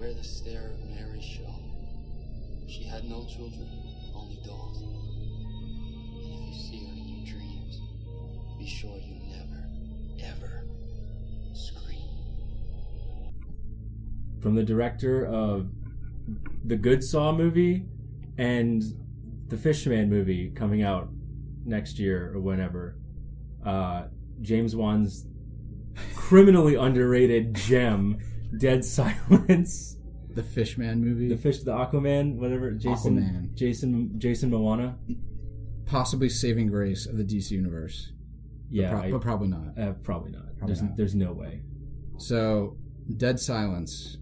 Beware the stare of Mary Shaw. She had no children, only dolls. And if you see her in your dreams, be sure you never, ever scream. From the director of the Good Saw movie and the Fishman movie coming out next year or whenever, James Wan's criminally underrated gem, Dead Silence. The Fishman movie? The Aquaman, whatever. Aquaman. Jason Momoa. Possibly saving grace of the DC universe. Yeah. But probably not. Probably not. There's no way. So, Dead Silence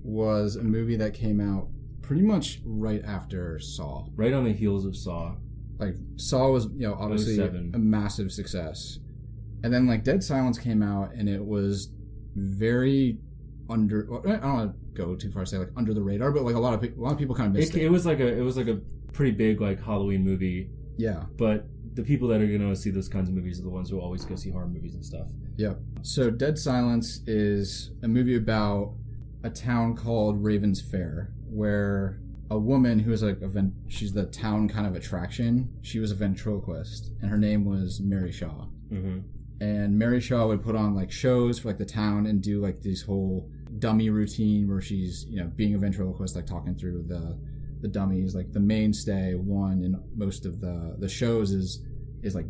was a movie that came out pretty much right after Saw. Right on the heels of Saw. Like, Saw was, obviously a massive success. And then, Dead Silence came out, and it was very I don't want to go too far to say, under the radar, but, a lot of people kind of missed it. It was like a pretty big, Halloween movie. Yeah. But the people that are going to see those kinds of movies are the ones who always go see horror movies and stuff. Yep. So, Dead Silence is a movie about a town called Raven's Fair, where a woman who is she's the town kind of attraction. She was a ventriloquist, and her name was Mary Shaw. Mm-hmm. And Mary Shaw would put on shows for the town and do this whole dummy routine where she's being a ventriloquist, talking through the dummies. The mainstay one in most of the shows is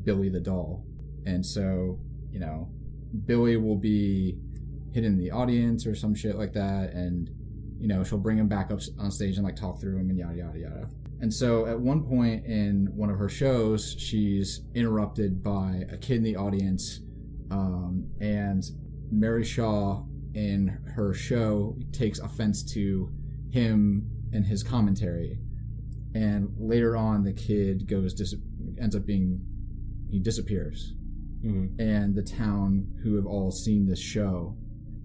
Billy the doll, and so Billy will be hidden in the audience or some shit like that, and she'll bring him back up on stage and talk through him and yada yada yada. And so at one point in one of her shows, she's interrupted by a kid in the audience, and Mary Shaw in her show takes offense to him and his commentary. And later on, the kid he disappears. Mm-hmm. And the town, who have all seen this show,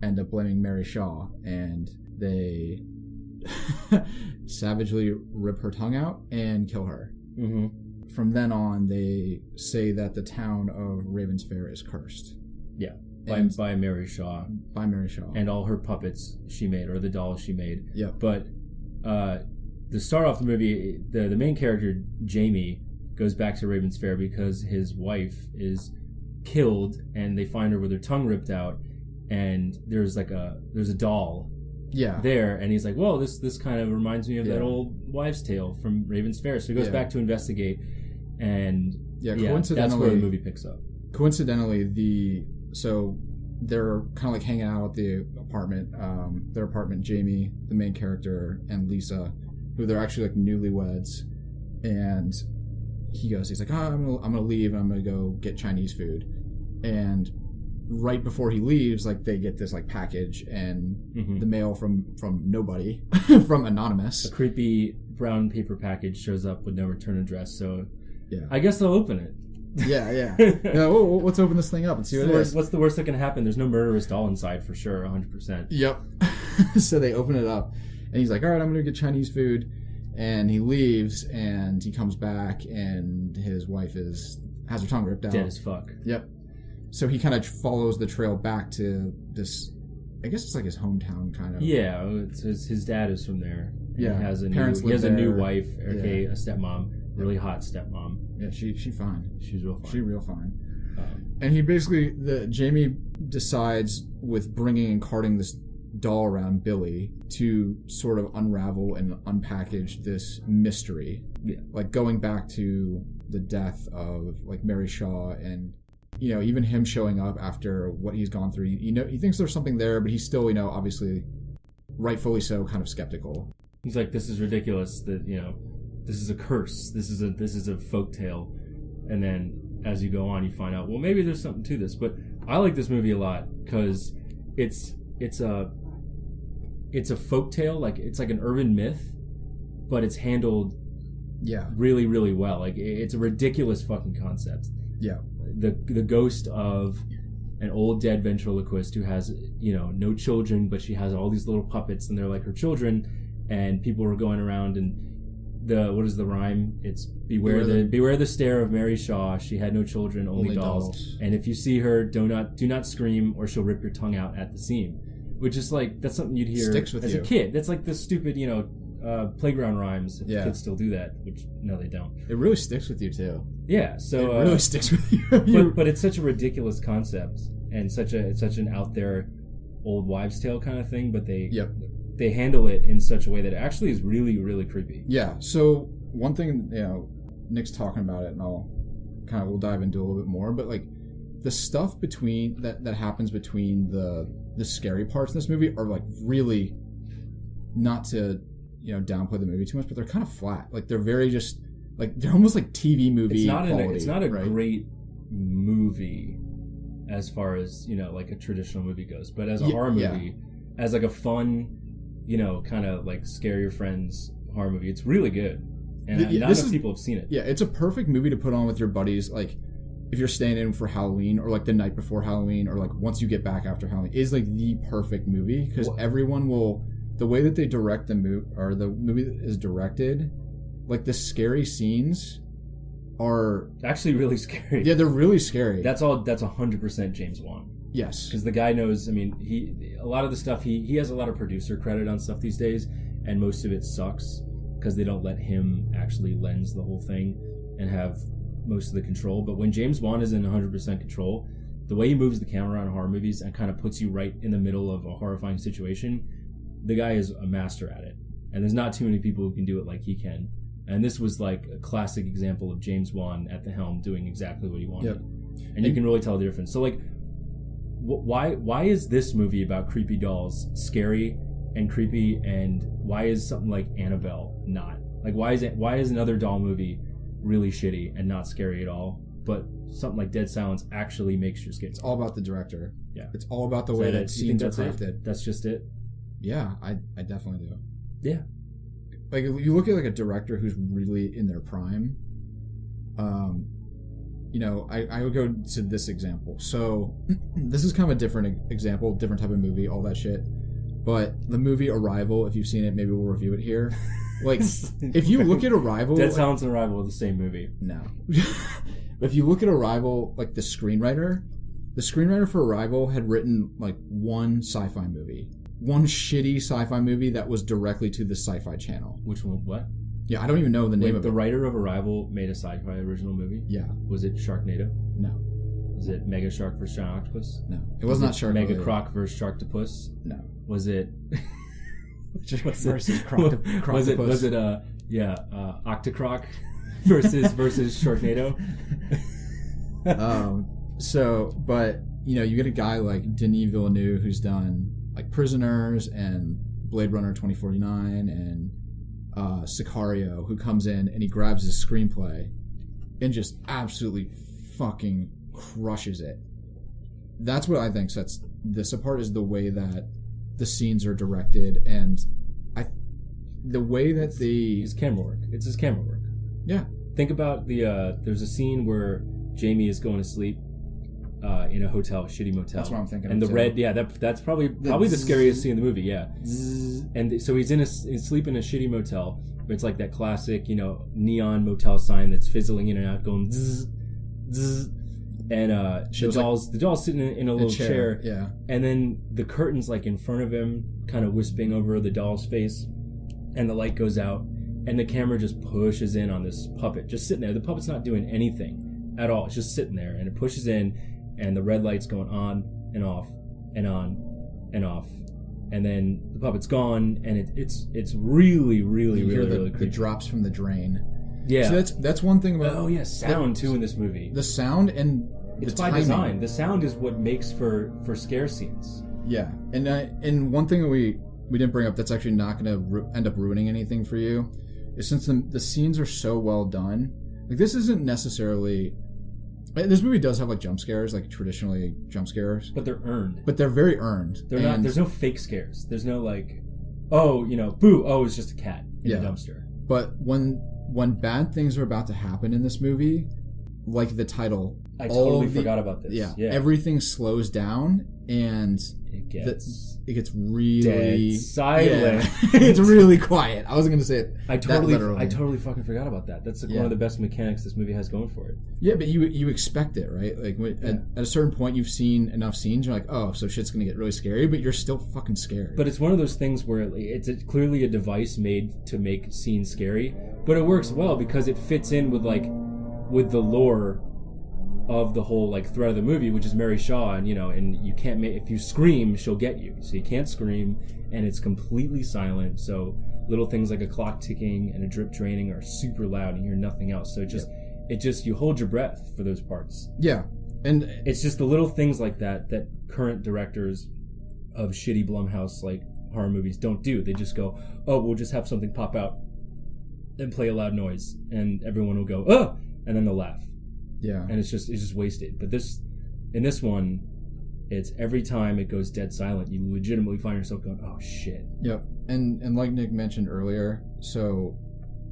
end up blaming Mary Shaw, and they savagely rip her tongue out and kill her. Mm-hmm. From then on, they say that the town of Raven's Fair is cursed. Yeah, by Mary Shaw. By Mary Shaw. And all her puppets she made, or the dolls she made. Yeah. But to start off the movie, the main character, Jamie, goes back to Raven's Fair because his wife is killed, and they find her with her tongue ripped out, and there's a doll there, and he's like, whoa, this kind of reminds me of that old wives' tale from Raven's Fair. So he goes back to investigate, and coincidentally, that's where the movie picks up. Coincidentally, so they're kind of hanging out at the apartment, their apartment, Jamie, the main character, and Lisa, who they're actually newlyweds, and he's like, I'm gonna leave, and I'm gonna go get Chinese food. And right before he leaves, they get this package, and the mail from nobody, from Anonymous. A creepy brown paper package shows up with no return address, so yeah, I guess they'll open it. Yeah. Let's open this thing up and see what it is. What's the worst that can happen? There's no murderous doll inside for sure, 100%. Yep. So they open it up, and he's like, all right, I'm gonna get Chinese food. And he leaves, and he comes back, and his wife has her tongue ripped out. Dead as fuck. Yep. So he kind of follows the trail back to this, I guess it's his hometown, kind of. Yeah, his dad is from there. Yeah. He has a new wife, okay, a stepmom, really hot stepmom. Yeah, she fine. She's real fine. She real fine. And he basically, Jamie decides with bringing and carting this doll around Billy to sort of unravel and unpackage this mystery. Yeah. Going back to the death of Mary Shaw, and even him showing up after what he's gone through. He thinks there's something there, but he's still, obviously rightfully so, kind of skeptical. He's like, this is ridiculous, that this is a curse, this is a folk tale. And then as you go on, you find out, well, maybe there's something to this. But I like this movie a lot because it's a folk tale, it's an urban myth, but it's handled really, really well. It's a ridiculous fucking concept. Yeah. The ghost of an old dead ventriloquist who has, no children, but she has all these little puppets, and they're like her children, and people are going around, and what is the rhyme? It's beware the stare of Mary Shaw. She had no children, only dolls. And if you see her, do not scream, or she'll rip your tongue out at the seam. which is like that's something you'd hear Sticks with as you. a kid. That's like the stupid, playground rhymes. If Yeah. kids still do that, which no, they don't. It really sticks with you too. Yeah, so It really sticks with you. but it's such a ridiculous concept and it's such an out there old wives' tale kind of thing. But they handle it in such a way that it actually is really, really creepy. Yeah. So one thing, Nick's talking about it, and we'll dive into a little bit more. But like the stuff between that happens between the scary parts in this movie are like really, not to downplay the movie too much, but they're kind of flat. Like they're very just like they're almost like TV movie quality. It's not a right? great movie as far as like a traditional movie goes, but as a horror movie, as like a fun, kind of like scare your friends horror movie, it's really good. And not enough people have seen it. Yeah, it's a perfect movie to put on with your buddies, like if you're staying in for Halloween or like the night before Halloween or like once you get back after Halloween. Is like the perfect movie because everyone will. The way that they direct the movie, or the movie is directed, like the scary scenes are actually really scary. Yeah, they're really scary. That's 100% James Wan. Yes, because the guy knows. I mean, a lot of the stuff he has a lot of producer credit on stuff these days, and most of it sucks because they don't let him actually lens the whole thing and have most of the control. But when James Wan is in 100% control, the way he moves the camera on horror movies and kind of puts you right in the middle of a horrifying situation. The guy is a master at it, and there's not too many people who can do it like he can. And this was like a classic example of James Wan at the helm doing exactly what he wanted. Yep. And you can really tell the difference. So like, why is this movie about creepy dolls scary and creepy, and why is something like Annabelle not? Like why is another doll movie really shitty and not scary at all, but something like Dead Silence actually makes you scared? It's all about the director. Yeah, it's all about the way that scenes are crafted. That's just it. Yeah, I definitely do. Yeah. Like, if you look at, like, a director who's really in their prime, I would go to this example. So, this is kind of a different example, different type of movie, all that shit. But the movie Arrival, if you've seen it, maybe we'll review it here. Like, if you look at Arrival... Dead Silence and Arrival are the same movie. No. If you look at Arrival, like, the screenwriter for Arrival had written, like, one sci-fi movie. One shitty sci-fi movie that was directly to the Sci-Fi Channel. Which one? What? Yeah, I don't even know the name of it. The writer of Arrival made a sci-fi original movie? Yeah. Was it Sharknado? No. Was it Mega Shark vs. Giant Octopus? No. It was not Sharknado. Mega Croc vs. Sharktopus? No. Was it... versus Croctopus? Was it Octocroc versus Sharknado? But, you get a guy like Denis Villeneuve who's done... like Prisoners and Blade Runner 2049 and Sicario, who comes in and he grabs his screenplay and just absolutely fucking crushes it. That's what I think sets this apart, is the way that the scenes are directed and the way that his camera work. It's his camera work. Yeah. Think about there's a scene where Jamie is going to sleep in a hotel, a shitty motel. That's what I'm thinking. And that's probably the scariest scene in the movie. Yeah. And so he's asleep in a shitty motel. But it's like that classic, neon motel sign that's fizzling in and out, going zzz, zzz. And the doll's sitting in a little chair. Yeah. And then the curtain's like in front of him, kind of wisping over the doll's face, and the light goes out, and the camera just pushes in on this puppet, just sitting there. The puppet's not doing anything at all. It's just sitting there, and it pushes in. And the red light's going on and off and on and off, and then the puppet's gone, and it's really creepy. The drops from the drain. Yeah, so that's one thing about. Sound too in this movie. The sound and it's by design. The sound is what makes for scare scenes. Yeah, and one thing that we didn't bring up that's actually not going to end up ruining anything for you is, since the scenes are so well done, like this isn't necessarily. This movie does have like jump scares, like traditionally jump scares, but they're earned. But they're very earned. They're not. There's no fake scares. There's no like, boo! Oh, it's just a cat in a dumpster. But when bad things are about to happen in this movie, like the title, I totally forgot about this. Yeah, everything slows down and gets it gets really dead silent. Yeah. It's really quiet. I wasn't gonna say it. I totally fucking forgot about that. That's like one of the best mechanics this movie has going for it. Yeah, but you expect it, right? Like at a certain point, you've seen enough scenes. You're like, oh, so shit's gonna get really scary, but you're still fucking scared. But it's one of those things where it's clearly a device made to make scenes scary, but it works well because it fits in with the lore of the whole like thread of the movie, which is Mary Shaw, and and you can't if you scream, she'll get you. So you can't scream, and it's completely silent. So little things like a clock ticking and a drip draining are super loud, and you hear nothing else. So it just you hold your breath for those parts. Yeah, and it's just the little things like that current directors of shitty Blumhouse like horror movies don't do. They just go, oh, we'll just have something pop out and play a loud noise, and everyone will go, oh, and then they'll laugh. Yeah, and it's just wasted. But in this one, it's every time it goes dead silent, you legitimately find yourself going, "Oh shit!" Yep, and like Nick mentioned earlier, so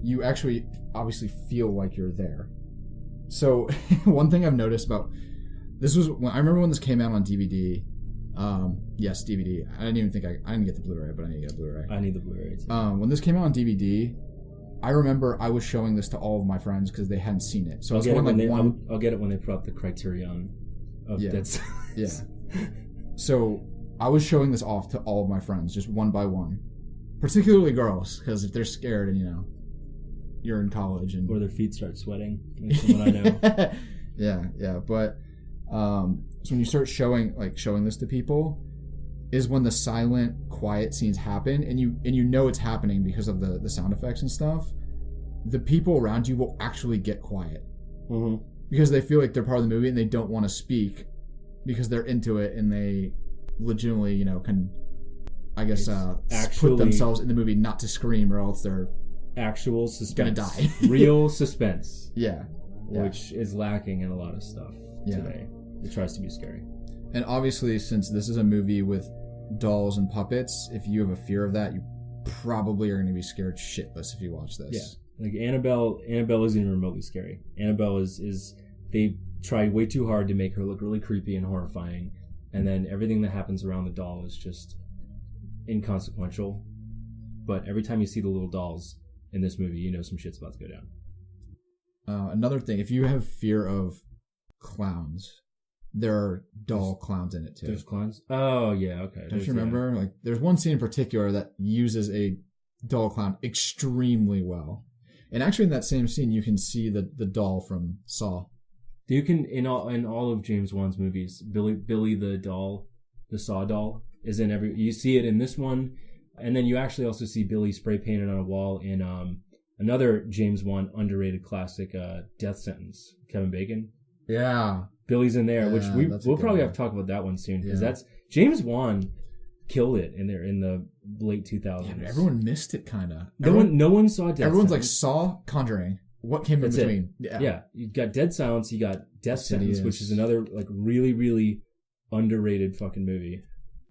you actually obviously feel like you're there. So one thing I've noticed about this was when I remember when this came out on DVD. Yes, DVD. I didn't get the Blu-ray, but I need to get a Blu-ray. I need the Blu-ray too. When this came out on DVD. I remember I was showing this to all of my friends because they hadn't seen it. So I'll get it when they put up the criterion of Dead Silence. Yeah. So I was showing this off to all of my friends, just one by one, particularly girls, because if they're scared and you're in college or their feet start sweating, like someone I know. yeah. But so when you start showing this to people, is when the silent, quiet scenes happen, and you know it's happening because of the sound effects and stuff. The people around you will actually get quiet because they feel like they're part of the movie and they don't want to speak because they're into it and they legitimately, can, I guess, put themselves in the movie not to scream or else they're actual suspense, gonna die. Real suspense, yeah, which is lacking in a lot of stuff today. It tries to be scary. And obviously, since this is a movie with dolls and puppets, if you have a fear of that, you probably are going to be scared shitless if you watch this. Yeah, like Annabelle isn't even remotely scary. Annabelle is they try way too hard to make her look really creepy and horrifying, and then everything that happens around the doll is just inconsequential. But every time you see the little dolls in this movie, you know some shit's about to go down. Another thing, if you have fear of clowns, there are doll clowns in it too. There's clowns? Oh, yeah, okay. Don't you remember? Like, there's one scene in particular that uses a doll clown extremely well. And actually in that same scene, you can see the doll from Saw. You can, in all of James Wan's movies, Billy the doll, the Saw doll, is in every... You see it in this one, and then you actually also see Billy spray painted on a wall in another James Wan underrated classic, Death Sentence, Kevin Bacon. Yeah. Billy's in there, which we'll probably have to talk about that one soon, because that's James Wan killed it in the late 2000s. Yeah, but everyone missed it, kind of. No one saw Death Everyone's Sentence. Like, Saw, Conjuring. What came in between? Yeah, you got Dead Silence, you got Death Sentence, which is another like really, really underrated fucking movie.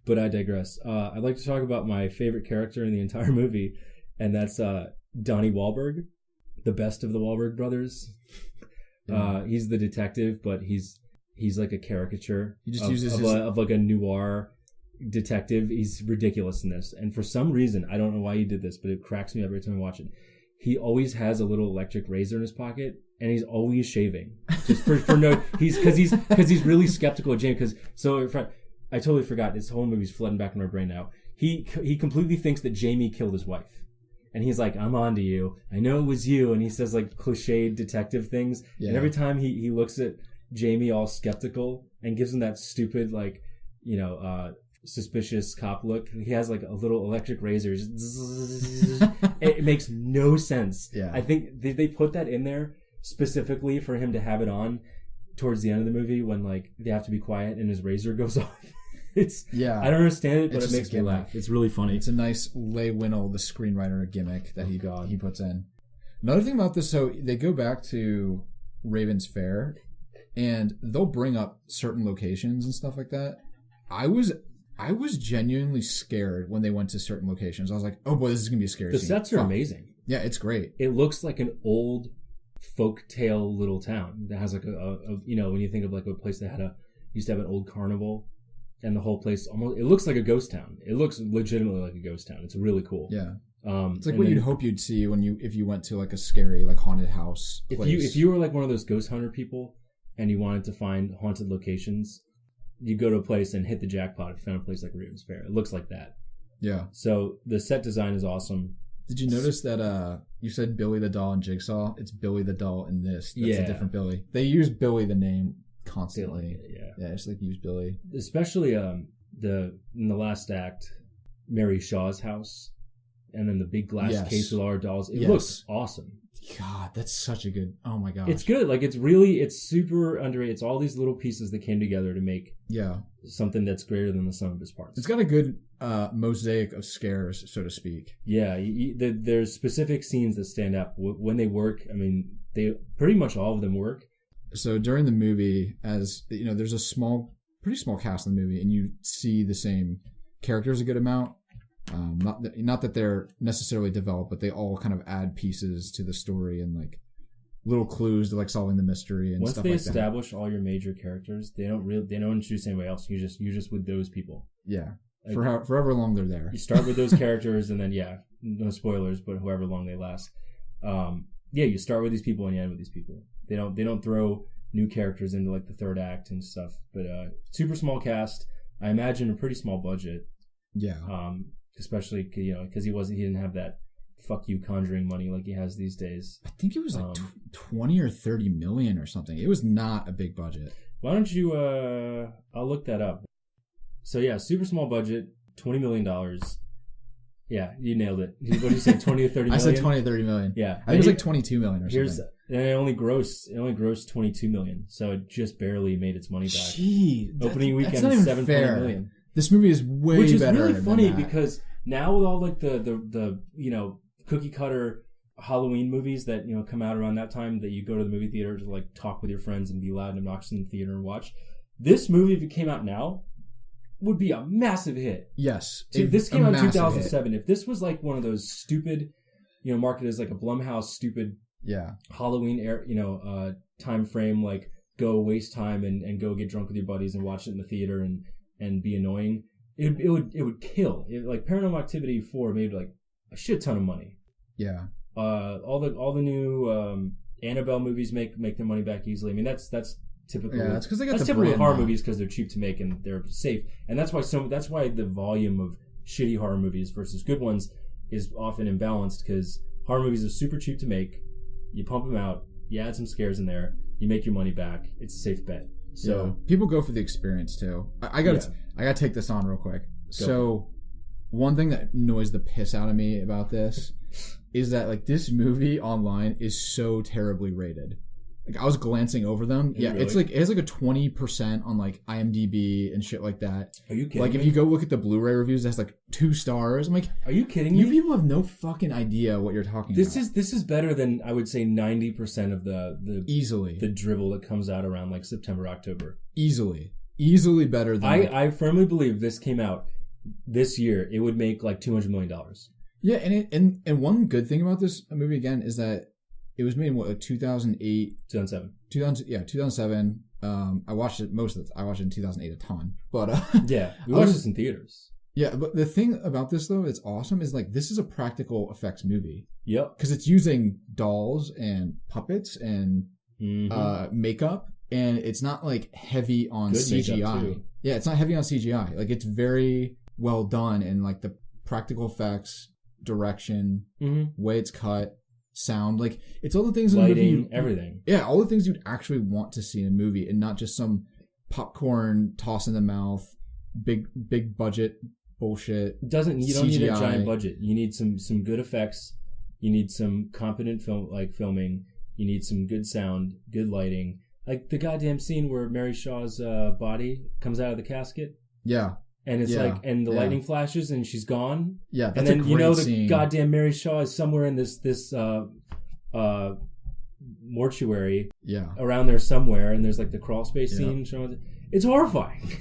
But I digress. I'd like to talk about my favorite character in the entire movie, and that's Donnie Wahlberg, the best of the Wahlberg brothers. Yeah. He's the detective, but he's like a caricature. He just uses of like a noir detective. He's ridiculous in this, and for some reason, I don't know why he did this, but it cracks me up every time I watch it. He always has a little electric razor in his pocket, and he's always shaving. Just for no, because he's really skeptical of James. I totally forgot. This whole movie's flooding back in my brain now. He completely thinks that Jamie killed his wife. And he's like, I'm on to you. I know it was you. And he says like cliched detective things. Yeah. And every time he looks at Jamie all skeptical and gives him that stupid, like, suspicious cop look, he has like a little electric razor. It makes no sense. Yeah. I think they put that in there specifically for him to have it on towards the end of the movie when like they have to be quiet and his razor goes off. I don't understand it, but it makes me laugh. It's really funny. It's a nice Leigh Whannell, the screenwriter gimmick that he puts in. Another thing about this, so they go back to Raven's Fair, and they'll bring up certain locations and stuff like that. I was genuinely scared when they went to certain locations. I was like, oh boy, this is gonna be a scary scene. The sets are amazing. Yeah, it's great. It looks like an old folk tale little town that has like a when you think of like a place that used to have an old carnival. and the whole place it looks like a ghost town. It looks legitimately like a ghost town. It's really cool. Yeah. It's like and what then you'd hope you'd see if you went to like a scary like haunted house place. If you were like one of those ghost hunter people and you wanted to find haunted locations, you go to a place and hit the jackpot if you found a place like Raven's Fair. It looks like that. Yeah. So the set design is awesome. Did you notice that you said Billy the Doll in Jigsaw? It's Billy the Doll in this. That's a different Billy. They use Billy the name constantly. Yeah, just like use Billy. Especially in the last act, Mary Shaw's house, and then the big glass case with all her dolls. It looks awesome. God, that's such a good. Oh my gosh, it's good. Like it's super underrated. It's all these little pieces that came together to make something that's greater than the sum of its parts. It's got a good mosaic of scares, so to speak. Yeah, there's specific scenes that stand out when they work. I mean, they pretty much all of them work. So during the movie, as you know, there's a pretty small cast in the movie, and you see the same characters a good amount. Not that they're necessarily developed, but they all kind of add pieces to the story and like little clues to like solving the mystery and Once stuff they like that. establish all your major characters, they don't introduce anybody else. You're just with those people. Yeah, Like, for however long they're there. You start with those characters, and then no spoilers, but however long they last. You start with these people and you end with these people. They don't throw new characters into like the third act and stuff. But super small cast. I imagine a pretty small budget. Yeah. Especially because he didn't have that fuck you Conjuring money like he has these days. I think it was like 20 or 30 million or something. It was not a big budget. Why don't you I'll look that up. So yeah, super small budget, $20 million. Yeah, you nailed it. What did you say, 20 to 30 million? I said 20 to 30 million. Yeah. I think it was like 22 million or something. And it only grossed 22 million, so it just barely made its money back. Gee, opening weekend that's not is even 7.8 million. This movie is way Which is better really than funny that. because now with all like the cookie cutter Halloween movies that come out around that time that you go to the movie theater to like talk with your friends and be loud and obnoxious in the theater and watch, this movie, if it came out now, would be a massive hit. Yes. Dude, this came out in 2007. Hit. If this was like one of those stupid, marketed as like a Blumhouse stupid Halloween time frame, like go waste time and go get drunk with your buddies and watch it in the theater and be annoying, it would kill. Like Paranormal Activity 4 made like a shit ton of money. Yeah. All the new Annabelle movies make their money back easily. I mean that's typical. Yeah, that's because they got typical horror movies because they're cheap to make and they're safe, and that's why the volume of shitty horror movies versus good ones is often imbalanced because horror movies are super cheap to make. You pump them out, you add some scares in there, you make your money back. It's a safe bet. So people go for the experience too. I gotta take this on real quick. So one thing that annoys the piss out of me about this is that like this movie online is so terribly rated. Like I was glancing over them. Yeah, really? It has like a 20% on like IMDb and shit like that. Are you kidding me? If you go look at the Blu-ray reviews, it has like 2 stars. I'm like, are you kidding me? You people have no fucking idea what you're talking about. This is better than I would say 90% of the easily the drivel that comes out around like September, October. Easily better than. I firmly believe if this came out this year, it would make like $200 million. Yeah, and one good thing about this movie again is that it was made in what, like 2008? 2007. I watched it I watched it in 2008 a ton. But yeah, we watched this in theaters. Yeah, but the thing about this though, it's awesome, is like this is a practical effects movie. Yep. Because it's using dolls and puppets and makeup, and it's not like heavy on good CGI. Yeah, it's not heavy on CGI. Like it's very well done, and like the practical effects, direction, way it's cut, sound, like it's all the things in lighting, the movie, everything. Yeah, all the things you'd actually want to see in a movie, and not just some popcorn toss in the mouth, big budget bullshit. You don't need a giant budget. You need some good effects. You need some competent filming. You need some good sound, good lighting. Like the goddamn scene where Mary Shaw's body comes out of the casket. Yeah. And it's and the lightning flashes and she's gone. Yeah, that's and then a great scene. The goddamn Mary Shaw is somewhere in this mortuary. Yeah. Around there somewhere, and there's like the crawl space scene showing. It's horrifying.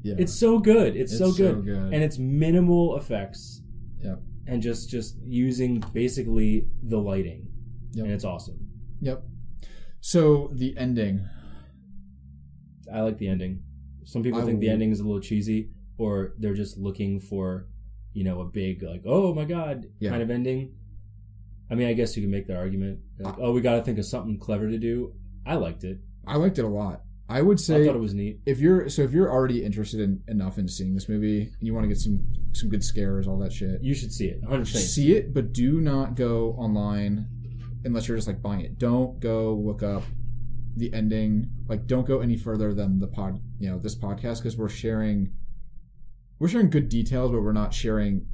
Yeah. It's so good. It's so good. And it's minimal effects. Yep. And just using basically the lighting. Yep. And it's awesome. Yep. So the ending. I like the ending. Some people think the ending is a little cheesy, or they're just looking for, a big, like, oh my god, kind of ending. I mean, I guess you can make that argument. Like, we got to think of something clever to do. I liked it. I liked it a lot. I would say I thought it was neat. If you're already interested enough in seeing this movie and you want to get some good scares, all that shit, you should see it. 100%. See it, but do not go online unless you're just like buying it. Don't go look up the ending. Like, don't go any further than this podcast, because we're sharing good details, but we're not sharing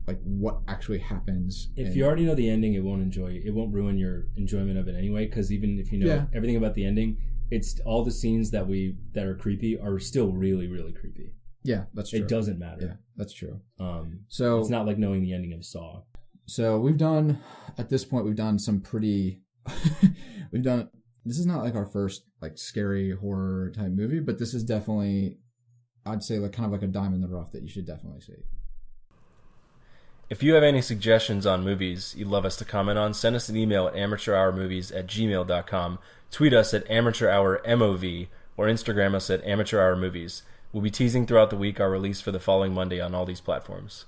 like what actually happens. If you already know the ending, it won't ruin your enjoyment of it anyway, because even if you know everything about the ending, it's all the scenes that are creepy are still really, really creepy. Yeah, that's true. It doesn't matter. Yeah, that's true. So it's not like knowing the ending of Saw. So at this point we've done some pretty this is not like our first like scary horror type movie, but this is definitely, I'd say, like kind of like a diamond in the rough that you should definitely see. If you have any suggestions on movies you'd love us to comment on, send us an email at amateurhourmovies@gmail.com, tweet us at amateurhourmov, or Instagram us at amateurhourmovies. We'll be teasing throughout the week our release for the following Monday on all these platforms.